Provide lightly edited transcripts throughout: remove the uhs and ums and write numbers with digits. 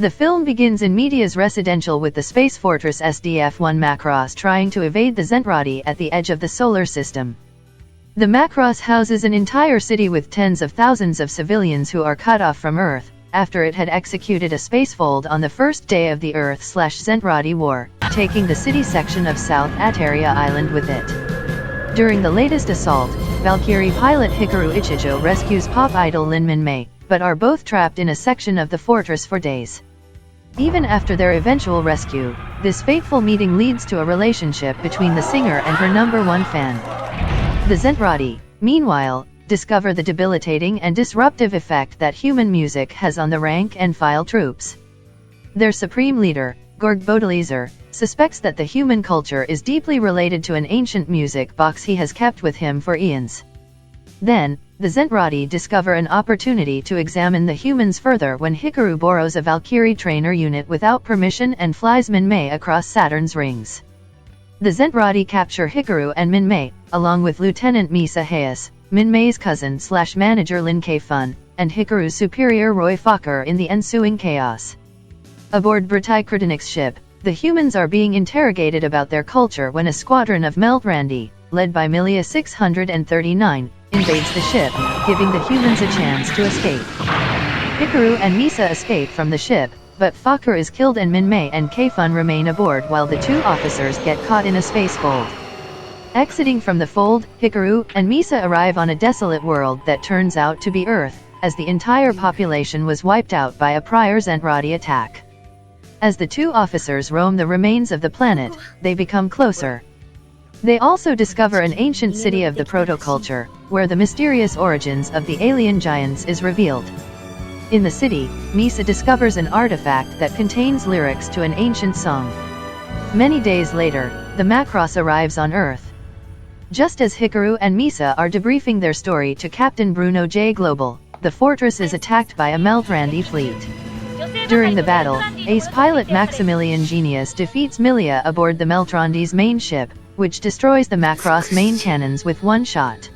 The film begins in medias residential with the Space Fortress SDF-1 Macross trying to evade the Zentradi at the edge of the solar system. The Macross houses an entire city with tens of thousands of civilians who are cut off from Earth, after it had executed a spacefold on the first day of the Earth/Zentradi war, taking the city section of South Ataria Island with it. During the latest assault, Valkyrie pilot Hikaru Ichijo rescues pop idol Lynn Minmay, but are both trapped in a section of the fortress for days. Even after their eventual rescue, this fateful meeting leads to a relationship between the singer and her #1 fan. The Zentradi, meanwhile, discover the debilitating and disruptive effect that human music has on the rank-and-file troops. Their supreme leader, Gorg Bodelizer, suspects that the human culture is deeply related to an ancient music box he has kept with him for eons. Then, the Zentradi discover an opportunity to examine the humans further when Hikaru borrows a Valkyrie trainer unit without permission and flies Minmay across Saturn's rings. The Zentradi capture Hikaru and Minmay, along with Lieutenant Misa Hayes, Minmay's cousin/manager Lin K-Fun, and Hikaru's superior Roy Fokker in the ensuing chaos. Aboard Britai Kritinik's ship, the humans are being interrogated about their culture when a squadron of Meltrandi, led by Milia 639, invades the ship, giving the humans a chance to escape. Hikaru and Misa escape from the ship, but Fokker is killed and Minmay and K-Fun remain aboard while the two officers get caught in a space fold. Exiting from the fold, Hikaru and Misa arrive on a desolate world that turns out to be Earth, as the entire population was wiped out by a prior Zentradi attack. As the two officers roam the remains of the planet, they become closer. They also discover an ancient city of the proto-culture, where the mysterious origins of the alien giants is revealed. In the city, Misa discovers an artifact that contains lyrics to an ancient song. Many days later, the Macross arrives on Earth. Just as Hikaru and Misa are debriefing their story to Captain Bruno J. Global, the fortress is attacked by a Meltrandi fleet. During the battle, ace pilot Maximilian Genius defeats Milia aboard the Meltrandi's main ship, which destroys the Macross main cannons with one shot.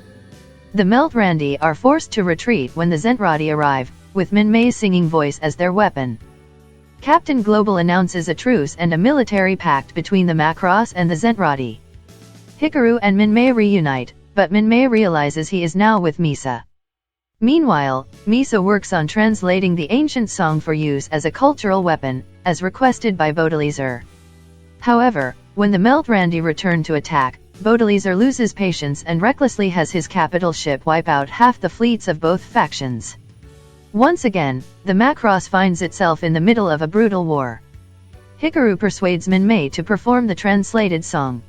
The Meltrandi are forced to retreat when the Zentradi arrive, with Minmay's singing voice as their weapon. Captain Global announces a truce and a military pact between the Macross and the Zentradi. Hikaru and Minmay reunite, but Minmay realizes he is now with Misa. Meanwhile, Misa works on translating the ancient song for use as a cultural weapon, as requested by Bodelizer. However, when the Meltrandi return to attack, Bodelizer loses patience and recklessly has his capital ship wipe out half the fleets of both factions. Once again, the Macross finds itself in the middle of a brutal war. Hikaru persuades Minmay to perform the translated song.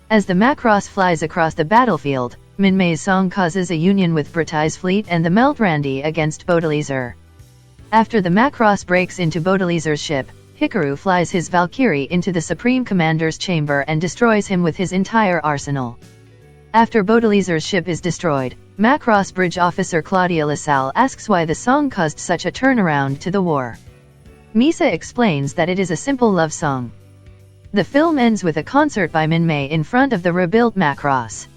As the Macross flies across the battlefield, Minmay's song causes a union with Britai's fleet and the Meltrandi against Bodelizer. After the Macross breaks into Bodelizer's ship, Hikaru flies his Valkyrie into the Supreme Commander's chamber and destroys him with his entire arsenal. After Bodelizer's ship is destroyed, Macross Bridge Officer Claudia LaSalle asks why the song caused such a turnaround to the war. Misa explains that it is a simple love song. The film ends with a concert by Minmay in front of the rebuilt Macross.